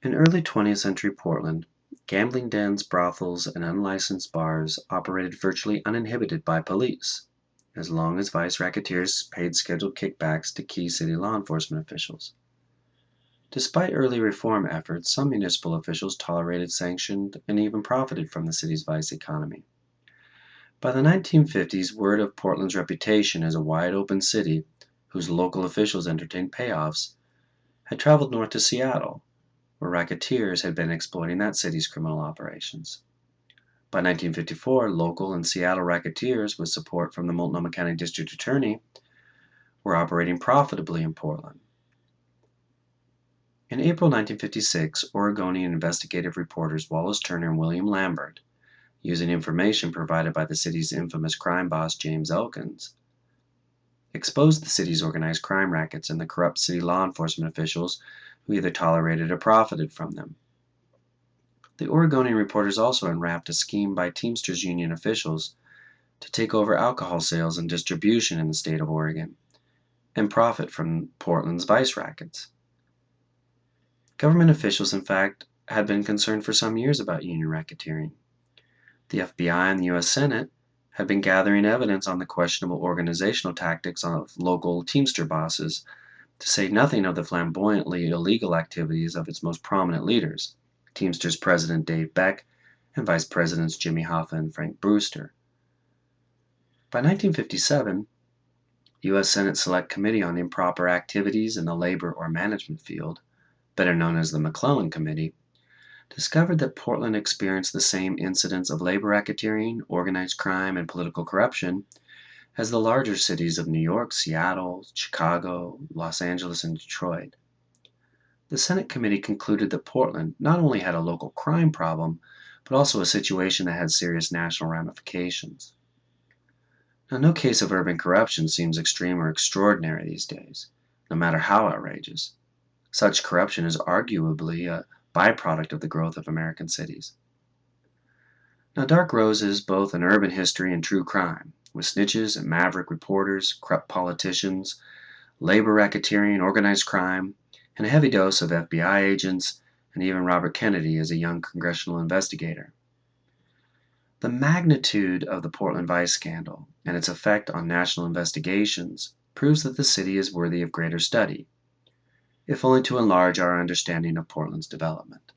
In early 20th century Portland, gambling dens, brothels, and unlicensed bars operated virtually uninhibited by police, as long as vice racketeers paid scheduled kickbacks to key city law enforcement officials. Despite early reform efforts, some municipal officials tolerated, sanctioned, and even profited from the city's vice economy. By the 1950s, word of Portland's reputation as a wide-open city whose local officials entertained payoffs had traveled north to Seattle, where racketeers had been exploiting that city's criminal operations. By 1954, local and Seattle racketeers, with support from the Multnomah County District Attorney, were operating profitably in Portland. In April 1956, Oregonian investigative reporters Wallace Turner and William Lambert, using information provided by the city's infamous crime boss James Elkins, exposed the city's organized crime rackets and the corrupt city law enforcement officials who either tolerated or profited from them. The Oregonian reporters also unwrapped a scheme by Teamsters union officials to take over alcohol sales and distribution in the state of Oregon and profit from Portland's vice rackets. Government officials, in fact, had been concerned for some years about union racketeering. The FBI and the U.S. Senate had been gathering evidence on the questionable organizational tactics of local Teamster bosses, to say nothing of the flamboyantly illegal activities of its most prominent leaders, Teamsters President Dave Beck and Vice Presidents Jimmy Hoffa and Frank Brewster. By 1957, the U.S. Senate Select Committee on Improper Activities in the Labor or Management Field, better known as the McClellan Committee, discovered that Portland experienced the same incidents of labor racketeering, organized crime, and political corruption as the larger cities of New York, Seattle, Chicago, Los Angeles, and Detroit. The Senate committee concluded that Portland not only had a local crime problem, but also a situation that had serious national ramifications. Now, no case of urban corruption seems extreme or extraordinary these days, no matter how outrageous. Such corruption is arguably a byproduct of the growth of American cities. Now, Dark Rose is both an urban history and true crime, with snitches and maverick reporters, corrupt politicians, labor racketeering, organized crime, and a heavy dose of FBI agents, and even Robert Kennedy as a young congressional investigator. The magnitude of the Portland Vice scandal and its effect on national investigations proves that the city is worthy of greater study, if only to enlarge our understanding of Portland's development.